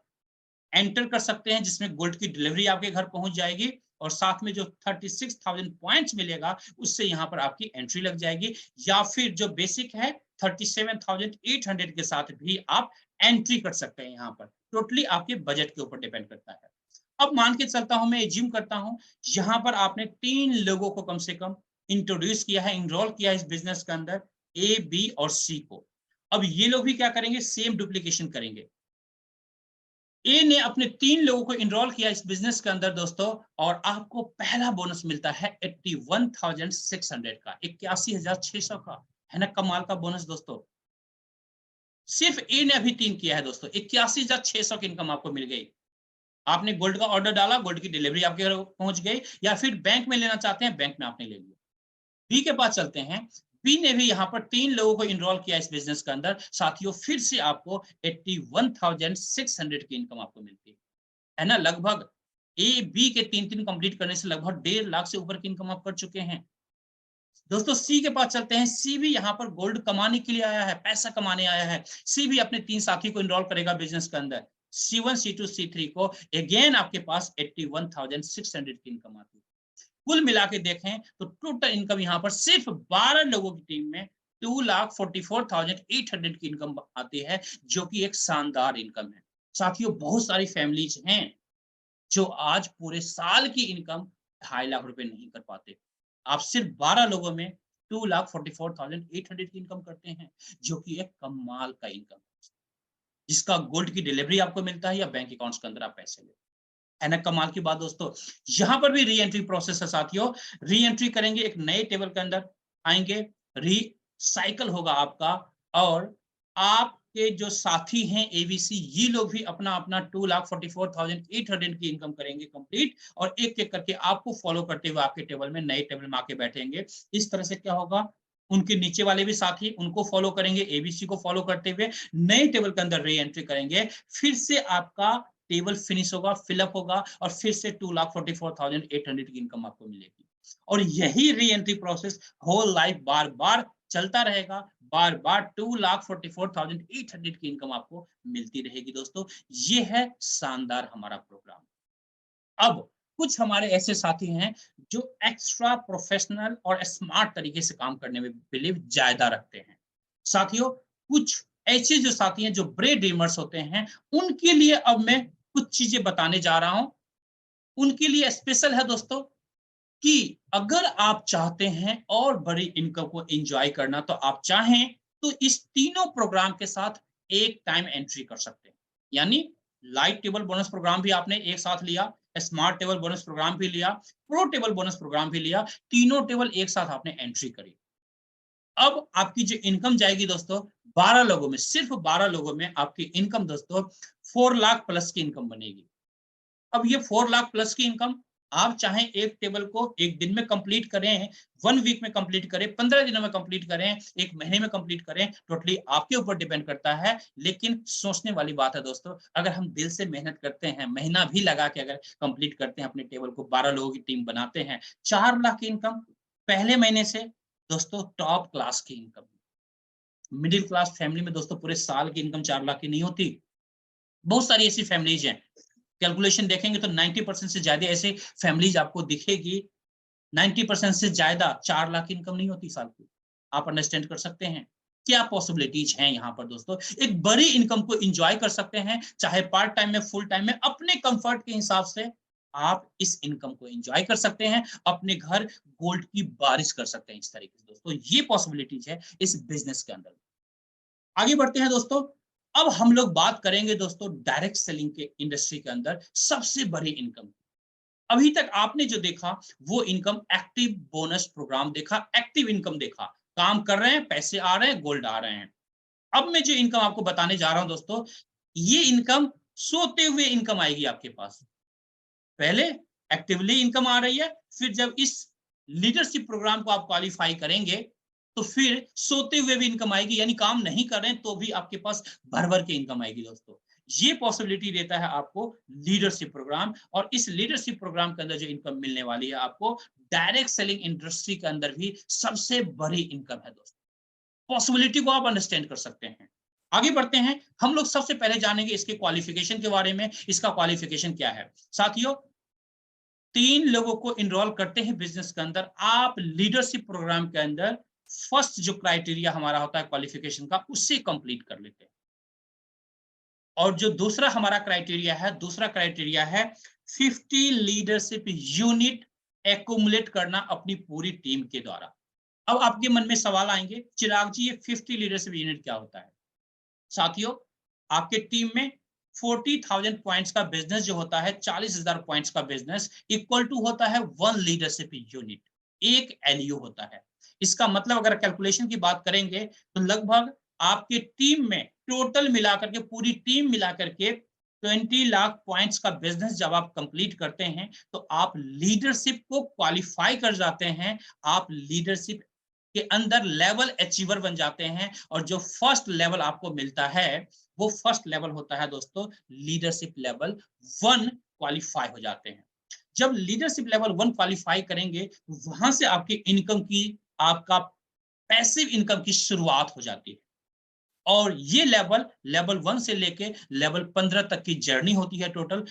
एंटर कर सकते हैं, जिसमें गोल्ड की डिलीवरी आपके घर पहुंच जाएगी और साथ में जो 36,000 पॉइंट्स मिलेगा उससे यहाँ पर आपकी एंट्री लग जाएगी। या फिर जो बेसिक है 37,800 के साथ भी आप एंट्री कर सकते हैं। यहाँ पर टोटली आपके बजट के ऊपर डिपेंड करता है। अब मान के चलता हूं, मैं एज्यूम करता हूं यहाँ पर आपने 3 लोगों को कम से कम इंट्रोड्यूस किया है, इनरोल किया है इस बिजनेस के अंदर, ए, बी और सी को। अब ये लोग भी क्या करेंगे, सेम डुप्लीकेशन करेंगे। ए ने अपने 3 लोगों को इनरोल किया इस बिजनेस के अंदर दोस्तों, और आपको पहला बोनस मिलता है 81,600 का, 81,600 का, है ना कमाल का बोनस दोस्तों। सिर्फ ए ने अभी 3 किया है दोस्तों, 81,600 की इनकम आपको मिल गई। आपने गोल्ड का ऑर्डर डाला, गोल्ड की डिलीवरी आपके घर पहुंच गई, या फिर बैंक में लेना चाहते हैं, बैंक में आपने ले लिया। बी के पास चलते हैं। बी ने भी यहाँ पर 3 लोगों को इनरोल किया इस बिजनेस के अंदर। साथियों फिर से आपको 81,600 की इनकम आपको मिलती है ना। लगभग ए बी के 3 कंप्लीट करने से लगभग 1.5 लाख से ऊपर की इनकम आप कर चुके हैं दोस्तों। सी के पास चलते हैं। सी भी यहाँ पर गोल्ड कमाने के लिए आया है, पैसा कमाने आया है। सी भी अपने 3 साथी को इनरोल करेगा बिजनेस के अंदर। C1, C2, C3 को अगेन आपके पास 81,600 की इनकम आती है। कुल मिला के देखें तो टोटल इनकम यहाँ पर सिर्फ 12 लोगों की टीम में 2,44,800 की इनकम आती है, जो कि एक शानदार इनकम है। साथियों बहुत सारी फैमिलीज हैं जो आज पूरे साल की इनकम 2.5 लाख रुपए नहीं कर पाते। आप सिर्फ 12 लोगों में 2,44,800 की इनकम करते हैं, जो कि एक कमाल का इनकम है, जिसका गोल्ड की डिलीवरी आपको मिलता है या बैंक अकाउंट्स के अंदर आप पैसे लेते हैं। है ना कमाल की बात दोस्तों। यहां पर भी री एंट्री प्रोसेस है साथियों। री एंट्री करेंगे, एक नए टेबल के अंदर आएंगे, रीसाइकल होगा आपका, और आपके जो साथी हैं एबीसी, ये लोग भी अपना अपना 2,44,800 की इनकम करेंगे कंप्लीट, और एक एक करके आपको फॉलो करते हुए आपके टेबल में, नए टेबल में आके बैठेंगे। इस तरह से क्या होगा, उनके नीचे वाले भी साथी उनको फॉलो करेंगे, एबीसी को फॉलो करते हुए नए टेबल के अंदर री एंट्री करेंगे। फिर से आपका टेबल फिनिश होगा, फिलअप होगा, और फिर से 2,44,800 की इनकम आपको मिलेगी। और यही reentry process whole life बार बार चलता रहेगा, बार बार 2,44,800 की इनकम आपको मिलती रहेगी दोस्तों। ये है शानदार हमारा प्रोग्राम। अब कुछ हमारे ऐसे साथी हैं जो एक्स्ट्रा प्रोफेशनल और स्मार्ट तरीके से काम करने में बिलीव ज्यादा रखते हैं। साथियों कुछ ऐसे जो साथी हैं जो ब्रेन ड्रीमर्स होते हैं, उनके लिए अब मैं कुछ चीजें बताने जा रहा हूं। उनके लिए स्पेशल है दोस्तों, कि अगर आप चाहते हैं और बड़ी इनकम को एंजॉय करना, तो आप चाहें तो इस तीनों प्रोग्राम के साथ एक टाइम एंट्री कर सकते हैं। यानी लाइट टेबल बोनस प्रोग्राम भी आपने एक साथ लिया, स्मार्ट टेबल बोनस प्रोग्राम भी लिया, प्रो टेबल बोनस प्रोग्राम भी लिया, तीनों टेबल एक साथ आपने एंट्री करी। अब आपकी जो इनकम जाएगी दोस्तों, 12 लोगों में, सिर्फ 12 लोगों में आपकी इनकम दोस्तों 4 लाख प्लस की इनकम बनेगी। अब ये 4 लाख प्लस की इनकम, आप चाहें एक टेबल को एक दिन में कंप्लीट करें, 1 वीक में कंप्लीट करें, 15 दिनों में कंप्लीट करें, एक महीने में कंप्लीट करें, टोटली आपके ऊपर डिपेंड करता है। लेकिन सोचने वाली बात है दोस्तों, अगर हम दिल से मेहनत करते हैं, महीना भी लगा के अगर कंप्लीट करते हैं, अपने टेबल को 12 लोगों की टीम बनाते हैं, 4 लाख की इनकम पहले महीने से दोस्तों, टॉप क्लास की इनकम। मिडिल क्लास फैमिली में दोस्तों पूरे साल की इनकम 4 लाख की नहीं होती। बहुत सारी ऐसी फैमिलीज हैं, कैलकुलेशन देखेंगे तो 90% से ज्यादा ऐसे फैमिलीज आपको दिखेगी, 90% से ज्यादा 4 लाख इनकम नहीं होती साल की। आप अंडरस्टैंड कर सकते हैं क्या पॉसिबिलिटीज हैं यहाँ पर दोस्तों। एक बड़ी इनकम को एंजॉय कर सकते हैं, चाहे पार्ट टाइम में, फुल टाइम में, अपने कंफर्ट के हिसाब से आप इस इनकम को एंजॉय कर सकते हैं, अपने घर गोल्ड की बारिश कर सकते हैं। इस तरीके से दोस्तों ये पॉसिबिलिटीज है इस बिजनेस के अंदर। आगे बढ़ते हैं दोस्तों। अब हम लोग बात करेंगे दोस्तों डायरेक्ट सेलिंग के इंडस्ट्री के अंदर सबसे बड़ी इनकम। अभी तक आपने जो देखा वो इनकम एक्टिव बोनस प्रोग्राम देखा, एक्टिव इनकम देखा, काम कर रहे हैं, पैसे आ रहे हैं, गोल्ड आ रहे हैं। अब मैं जो इनकम आपको बताने जा रहा हूं दोस्तों, ये इनकम सोते हुए इनकम आएगी आपके पास। पहले एक्टिवली इनकम आ रही है, फिर जब इस लीडरशिप प्रोग्राम को आप क्वालिफाई करेंगे, तो फिर सोते हुए भी इनकम आएगी, यानी काम नहीं कर रहे हैं तो भी आपके पास भर भर के इनकम आएगी दोस्तों। ये पॉसिबिलिटी देता है आपको लीडरशिप प्रोग्राम, और इस लीडरशिप प्रोग्राम के अंदर जो इनकम मिलने वाली है आपको, डायरेक्ट सेलिंग इंडस्ट्री के अंदर भी सबसे बड़ी इनकम है दोस्तों। पॉसिबिलिटी को आप अंडरस्टैंड कर सकते हैं। आगे बढ़ते हैं, हम लोग सबसे पहले जानेंगे इसके क्वालिफिकेशन के बारे में। इसका क्वालिफिकेशन क्या है साथियों, 3 लोगों को इनरोल करते हैं बिजनेस के अंदर, आप लीडरशिप प्रोग्राम के अंदर फर्स्ट जो क्राइटेरिया हमारा होता है क्वालिफिकेशन का, उससे कंप्लीट कर लेते हैं। और जो दूसरा हमारा क्राइटेरिया है, दूसरा क्राइटेरिया है 50 लीडरशिप यूनिट एक्युमुलेट करना अपनी पूरी टीम के द्वारा। अब आपके मन में सवाल आएंगे, चिराग जी ये 50 लीडरशिप यूनिट क्या होता है? साथियों, आपके टीम में 40,000 पॉइंट्स का बिजनेस जो होता है, 40,000 पॉइंट्स का बिजनेस इक्वल टू होता है 1 लीडरशिप यूनिट, एक एलयू होता है। इसका मतलब अगर कैलकुलेशन की बात करेंगे तो लगभग आपके टीम में टोटल मिलाकर के, पूरी टीम मिलाकर के 20 लाख पॉइंट्स का बिजनेस जब आप कंप्लीट करते हैं तो आप लीडरशिप को क्वालिफाई कर जाते हैं। आप लीडरशिप के अंदर लेवल अचीवर बन जाते हैं और जो फर्स्ट लेवल आपको मिलता है वो फर्स्ट लेवल होता है दोस्तों लीडरशिप लेवल 1 क्वालिफाई हो जाते हैं। जब लीडरशिप लेवल 1 क्वालिफाई करेंगे वहां से आपकी इनकम की, आपका पैसिव इनकम की शुरुआत हो जाती है। और ये लेवल लेवल 1 से लेके लेवल 15 तक की जर्नी होती है टोटल।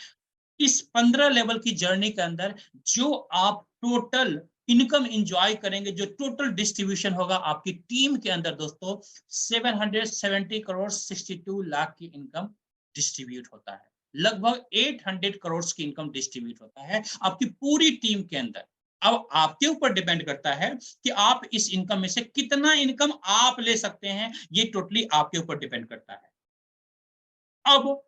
इस 15 लेवल की जर्नी के अंदर जो आप टोटल इनकम एंजॉय करेंगे, जो टोटल डिस्ट्रीब्यूशन होगा आपकी टीम के अंदर दोस्तों, 770 करोड़ 62 लाख की इनकम डिस्ट्रीब्यूट होता है। लगभग 800 करोड़ की इनकम डिस्ट्रीब्यूट होता है आपकी पूरी टीम के अंदर। अब आपके ऊपर डिपेंड करता है कि आप इस इनकम में से कितना इनकम आप ले सकते हैं, ये टोटली आपके ऊपर डिपेंड करता है। अब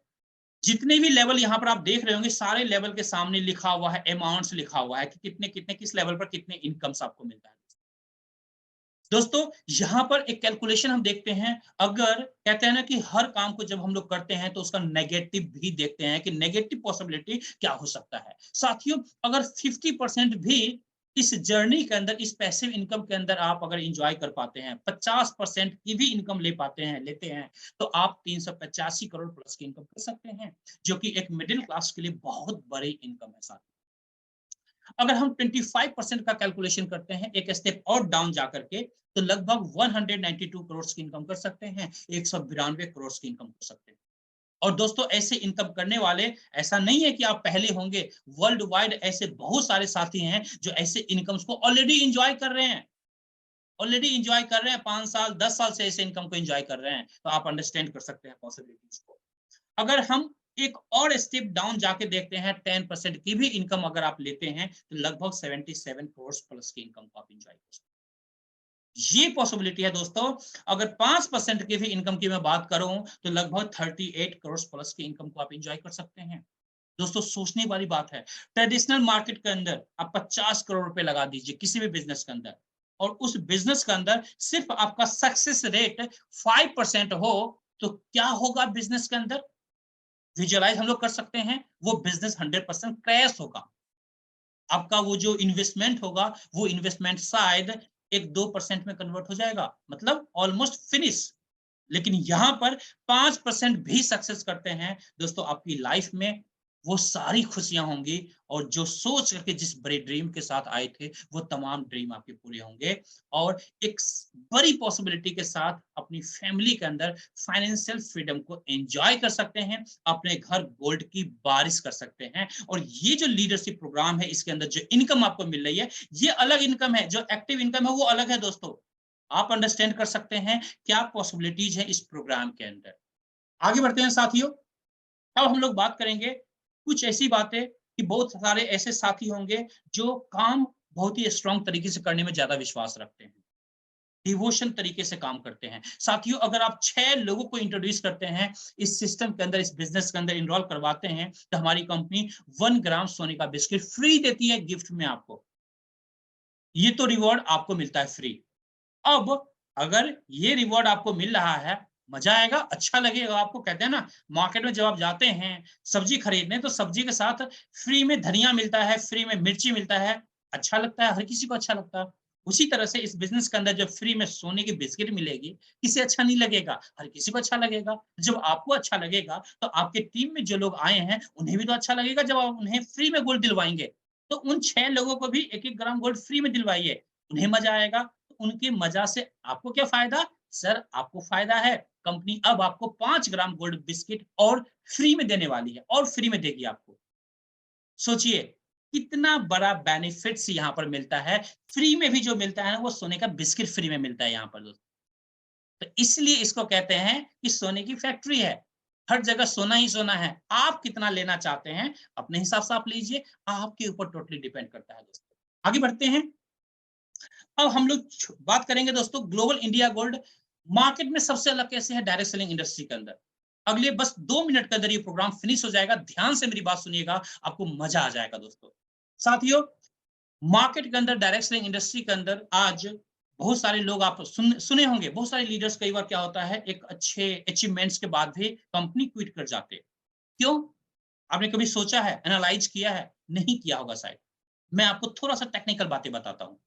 जितने भी लेवल यहाँ पर आप देख रहे होंगे, सारे लेवल के सामने लिखा हुआ है, अमाउंट्स लिखा हुआ है कि कितने कितने किस लेवल पर कितने इनकम्स आपको मिलता है। दोस्तों यहाँ पर एक कैलकुलेशन हम देखते हैं। अगर कहते हैं ना कि हर काम को जब हम लोग करते हैं तो उसका नेगेटिव भी देखते हैं कि नेगेटिव पॉसिबिलिटी क्या हो सकता है। साथियों, अगर 50% भी इस जर्नी के अंदर, इस पैसिव इनकम के अंदर आप अगर इंजॉय कर पाते हैं, 50% की भी इनकम ले पाते हैं, लेते हैं, तो आप 385 करोड़ प्लस की इनकम कर सकते हैं, जो कि एक मिडिल क्लास के लिए बहुत बड़ी इनकम है। साथ अगर हम 25% का कैलकुलेशन करते हैं, एक स्टेप और डाउन जाकर के, तो लगभग 192 करोड़ की इनकम कर सकते हैं, 192 करोड़ की इनकम कर सकते हैं। और दोस्तों ऐसे इनकम करने वाले, ऐसा नहीं है कि आप पहले होंगे, वर्ल्ड वाइड ऐसे बहुत सारे साथी हैं जो ऐसे इनकम्स को ऑलरेडी इंजॉय कर रहे हैं, ऑलरेडी इंजॉय कर रहे हैं, 5 साल 10 साल से ऐसे इनकम को इंजॉय कर रहे हैं। तो आप अंडरस्टैंड कर सकते हैं पॉसिबिलिटीज को। अगर हम एक और स्टेप डाउन जाके देखते हैं, 10% की भी इनकम अगर आप लेते हैं तो लगभग 77 करोड़ प्लस की इनकम को आप इंजॉय कर सकते हैं। ये पॉसिबिलिटी है दोस्तों। अगर 5% की भी इनकम की मैं बात करूं तो लगभग 38 करोड़ प्लस की इनकम को आप इंजॉय कर सकते हैं। दोस्तों सोचने वाली बात है, ट्रेडिशनल मार्केट के अंदर आप 50 करोड़ रुपए लगा दीजिए किसी भी बिजनेस के अंदर, और उस बिजनेस के अंदर सिर्फ आपका सक्सेस रेट 5% हो, तो क्या होगा बिजनेस के अंदर? विजुअलाइज हम लोग कर सकते हैं, वो बिजनेस 100% क्रैश होगा। आपका वो जो इन्वेस्टमेंट होगा, वो इन्वेस्टमेंट शायद 1-2% में कन्वर्ट हो जाएगा, मतलब ऑलमोस्ट फिनिश। लेकिन यहाँ पर 5% भी सक्सेस करते हैं दोस्तों, आपकी लाइफ में वो सारी खुशियां होंगी, और जो सोच करके जिस बड़े ड्रीम के साथ आए थे वो तमाम ड्रीम आपके पूरे होंगे। और एक बड़ी पॉसिबिलिटी के साथ अपनी फैमिली के अंदर फाइनेंशियल फ्रीडम को एंजॉय कर सकते हैं, अपने घर गोल्ड की बारिश कर सकते हैं। और ये जो लीडरशिप प्रोग्राम है, इसके अंदर जो इनकम आपको मिल रही है, ये अलग इनकम है, जो एक्टिव इनकम है वो अलग है दोस्तों। आप अंडरस्टैंड कर सकते हैं क्या पॉसिबिलिटीज है इस प्रोग्राम के अंदर। आगे बढ़ते हैं साथियों। अब हम लोग बात करेंगे कुछ ऐसी बातें कि बहुत सारे ऐसे साथी होंगे जो काम बहुत ही स्ट्रांग तरीके से करने में ज्यादा विश्वास रखते हैं, डिवोशन तरीके से काम करते हैं। साथियों, अगर आप 6 लोगों को इंट्रोड्यूस करते हैं इस सिस्टम के अंदर, इस बिजनेस के अंदर इनरोल करवाते हैं, तो हमारी कंपनी 1 ग्राम सोने का बिस्किट फ्री देती है गिफ्ट में आपको। ये तो रिवॉर्ड आपको मिलता है फ्री। अब अगर ये रिवॉर्ड आपको मिल रहा है, मजा आएगा, अच्छा लगेगा आपको। कहते हैं ना, मार्केट में जब आप जाते हैं सब्जी खरीदने, तो सब्जी के साथ फ्री में धनिया मिलता है, फ्री में मिर्ची मिलता है, अच्छा लगता है, हर किसी को अच्छा लगता है। उसी तरह से इस बिजनेस के अंदर जब फ्री में सोने की बिस्किट मिलेगी, किसे अच्छा नहीं लगेगा? हर किसी को अच्छा लगेगा। जब आपको अच्छा लगेगा तो आपके टीम में जो लोग आए हैं उन्हें भी तो अच्छा लगेगा। जब आप उन्हें फ्री में गोल्ड दिलवाएंगे, तो उन 6 लोगों को भी 1-1 ग्राम गोल्ड फ्री में दिलवाइए, उन्हें मजा आएगा। उनकी मजा से आपको क्या फायदा? सर आपको फायदा है, कंपनी अब आपको 5 ग्राम गोल्ड बिस्किट और फ्री में देने वाली है, और फ्री में देगी आपको। सोचिए कितना बड़ा बेनिफिट्स यहाँ पर मिलता है। फ्री में भी जो मिलता है ना, वो सोने का बिस्किट फ्री में मिलता है यहाँ पर दोस्तों। तो इसलिए इसको कहते हैं कि सोने की फैक्ट्री है, हर जगह सोना ही सोना है। आप कितना लेना चाहते हैं अपने हिसाब से आप लीजिए, आपके ऊपर टोटली डिपेंड करता है दोस्तों। आगे बढ़ते हैं। अब हम लोग बात करेंगे दोस्तों ग्लोबल इंडिया गोल्ड मार्केट में सबसे अलग कैसे है डायरेक्ट सेलिंग इंडस्ट्री के अंदर। अगले बस 2 मिनट के अंदर ये प्रोग्राम फिनिश हो जाएगा, ध्यान से मेरी बात सुनिएगा, आपको मजा आ जाएगा दोस्तों। साथियों, मार्केट के अंदर डायरेक्ट सेलिंग इंडस्ट्री के अंदर आज बहुत सारे लोग आप सुने होंगे, बहुत सारे लीडर्स कई बार क्या होता है एक अच्छे अचीवमेंट्स के बाद भी कंपनी क्विट कर जाते हैं। क्यों? आपने कभी सोचा है, एनालाइज किया है? नहीं किया होगा शायद। मैं आपको थोड़ा सा टेक्निकल बातें बताता हूँ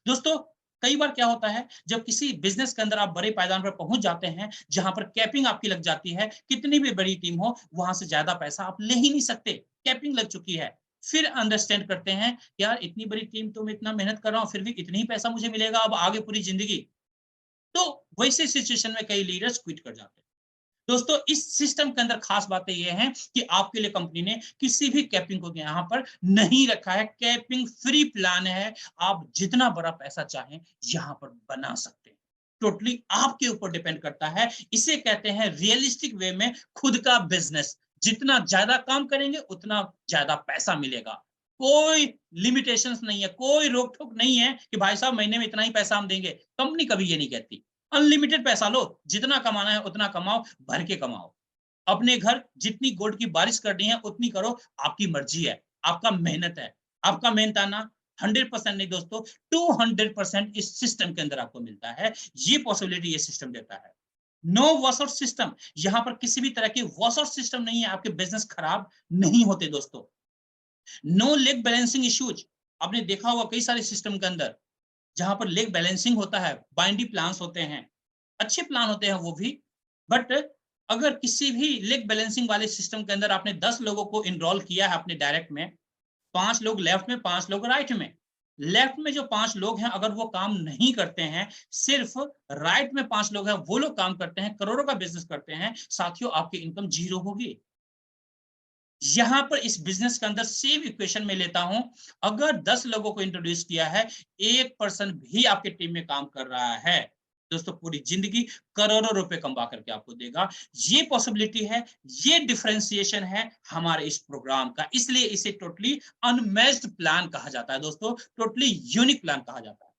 दोस्तों। कई बार क्या होता है जब किसी बिजनेस के अंदर आप बड़े पायदान पर पहुंच जाते हैं, जहां पर कैपिंग आपकी लग जाती है, कितनी भी बड़ी टीम हो वहां से ज्यादा पैसा आप ले ही नहीं सकते, कैपिंग लग चुकी है। फिर अंडरस्टैंड करते हैं यार इतनी बड़ी टीम तो मैं इतना मेहनत कर रहा हूँ फिर भी इतनी ही पैसा मुझे मिलेगा अब आगे पूरी जिंदगी। तो वैसे सिचुएशन में कई लीडर्स क्विट कर जाते हैं। दोस्तों इस सिस्टम के अंदर खास बातें ये हैं कि आपके लिए कंपनी ने किसी भी कैपिंग को यहाँ पर नहीं रखा है, कैपिंग फ्री प्लान है। आप जितना बड़ा पैसा चाहें यहाँ पर बना सकते हैं, टोटली आपके ऊपर डिपेंड करता है। इसे कहते हैं रियलिस्टिक वे में खुद का बिजनेस। जितना ज्यादा काम करेंगे उतना ज्यादा पैसा मिलेगा। कोई लिमिटेशंस नहीं है, कोई रोक टोक नहीं है कि भाई साहब महीने में इतना ही पैसा हम देंगे। कंपनी कभी ये नहीं कहती। अनलिमिटेड पैसा लो, जितना कमाना है उतना कमाओ, भर के कमाओ। अपने घर जितनी गोल्ड की बारिश करनी है उतनी करो, आपकी मर्जी है, आपका मेहनत है, आपका मेहनताना। 100% नहीं दोस्तों, 200% इस सिस्टम के अंदर आपको मिलता है। ये पॉसिबिलिटी ये सिस्टम देता है। नो वॉश आउट सिस्टम, यहाँ पर किसी भी तरह की वॉश आउट सिस्टम नहीं है, आपके बिजनेस खराब नहीं होते दोस्तों। नो लेग बैलेंसिंग इश्यूज, आपने देखा होगा कई सारे सिस्टम के अंदर जहां पर लेग बैलेंसिंग होता है, बाइंडी प्लान्स होते हैं, अच्छे प्लान होते हैं वो भी। बट अगर किसी भी लेग बैलेंसिंग वाले सिस्टम के अंदर आपने 10 लोगों को इनरोल किया है अपने डायरेक्ट में, 5 लोग लेफ्ट में 5 लोग राइट में। लेफ्ट में जो 5 लोग हैं अगर वो काम नहीं करते हैं, सिर्फ राइट में 5 लोग हैं वो लोग काम करते हैं, करोड़ों का बिजनेस करते हैं, साथियों आपकी इनकम जीरो होगी। यहां पर इस बिजनेस के अंदर सेम इक्वेशन में लेता हूं, अगर 10 लोगों को इंट्रोड्यूस किया है, 1% भी आपके टीम में काम कर रहा है दोस्तों, पूरी जिंदगी करोड़ों रुपए कमा करके आपको देगा। ये पॉसिबिलिटी है, ये डिफरेंशिएशन है हमारे इस प्रोग्राम का, इसलिए इसे टोटली अनमैच्ड प्लान कहा जाता है दोस्तों, टोटली यूनिक प्लान कहा जाता है।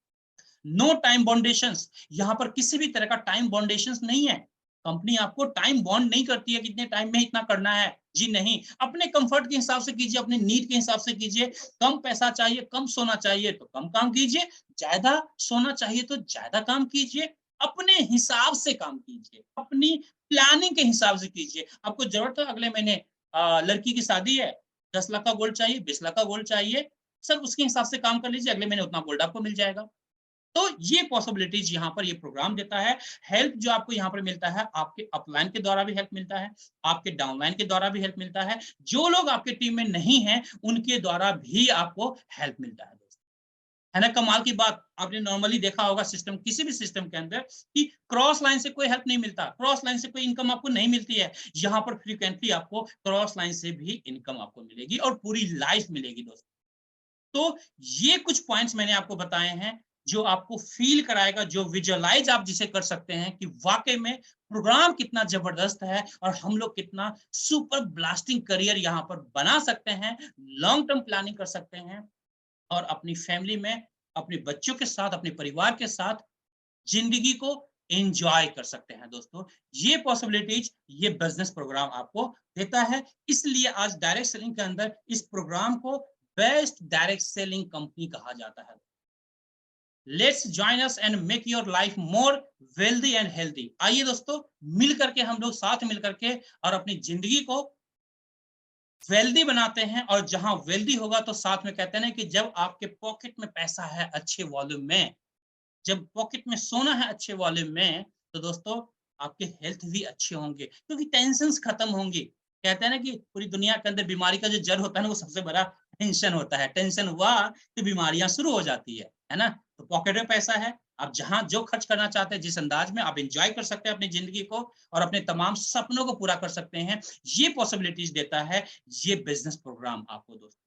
नो टाइम बाउंडेशंस, यहां पर किसी भी तरह का टाइम बाउंडेशंस नहीं है। कंपनी आपको टाइम बॉन्ड नहीं करती है कितने टाइम में इतना करना है, जी नहीं। अपने कंफर्ट के हिसाब से कीजिए, अपने नीड के हिसाब से कीजिए। कम पैसा चाहिए, कम सोना चाहिए तो कम काम कीजिए, ज्यादा सोना चाहिए तो ज्यादा काम कीजिए। अपने हिसाब से काम कीजिए, अपनी प्लानिंग के हिसाब से कीजिए। आपको जरूरत है अगले महीने लड़की की शादी है, 10 लाख का गोल्ड चाहिए, 20 लाख का गोल्ड चाहिए, सर उसके हिसाब से काम कर लीजिए, अगले महीने उतना गोल्ड आपको मिल जाएगा। तो ये पॉसिबिलिटीज यहाँ पर ये प्रोग्राम देता है। हेल्प जो आपको यहाँ पर मिलता है, आपके अपलाइन के द्वारा भी हेल्प मिलता है, आपके डाउनलाइन के द्वारा भी हेल्प मिलता है, जो लोग आपके टीम में नहीं है उनके द्वारा भी आपको हेल्प मिलता है दोस्तों। है ना कमाल की बात। आपने नॉर्मली देखा होगा सिस्टम, किसी भी सिस्टम के अंदर कि क्रॉस लाइन से कोई हेल्प नहीं मिलता, क्रॉस लाइन से कोई इनकम आपको नहीं मिलती है। यहाँ पर फ्रीक्वेंटली आपको क्रॉस लाइन से भी इनकम आपको मिलेगी और पूरी लाइफ मिलेगी दोस्तों। तो ये कुछ पॉइंट्स मैंने आपको बताए हैं जो आपको फील कराएगा, जो विजुअलाइज आप जिसे कर सकते हैं कि वाकई में प्रोग्राम कितना जबरदस्त है और हम लोग कितना सुपर ब्लास्टिंग करियर यहाँ पर बना सकते हैं, लॉन्ग टर्म प्लानिंग कर सकते हैं और अपनी फैमिली में, अपने बच्चों के साथ, अपने परिवार के साथ जिंदगी को एंजॉय कर सकते हैं दोस्तों। ये पॉसिबिलिटीज ये बिजनेस प्रोग्राम आपको देता है। इसलिए आज डायरेक्ट सेलिंग के अंदर इस प्रोग्राम को बेस्ट डायरेक्ट सेलिंग कंपनी कहा जाता है। Let's join us and make your life more wealthy and healthy. आइए दोस्तों, मिल करके हम लोग साथ मिल करके और अपनी जिंदगी को वेल्दी बनाते हैं। और जहां वेल्दी होगा तो साथ में कहते हैं ना कि जब आपके पॉकेट में पैसा है अच्छे वॉल्यूम में, जब पॉकेट में सोना है अच्छे वॉल्यूम में, तो दोस्तों आपके हेल्थ भी अच्छे होंगे क्योंकि टेंशन्स खत्म होंगी। कहते हैं ना कि पूरी दुनिया के अंदर बीमारी का जो जड़ होता है ना वो सबसे बड़ा टेंशन होता है। टेंशन हुआ तो बीमारियां शुरू हो जाती है ना। तो पॉकेट में पैसा है, आप जहां जो खर्च करना चाहते हैं जिस अंदाज में आप एंजॉय कर सकते हैं अपनी जिंदगी को और अपने तमाम सपनों को पूरा कर सकते हैं। ये पॉसिबिलिटीज देता है ये बिजनेस प्रोग्राम आपको दोस्तों।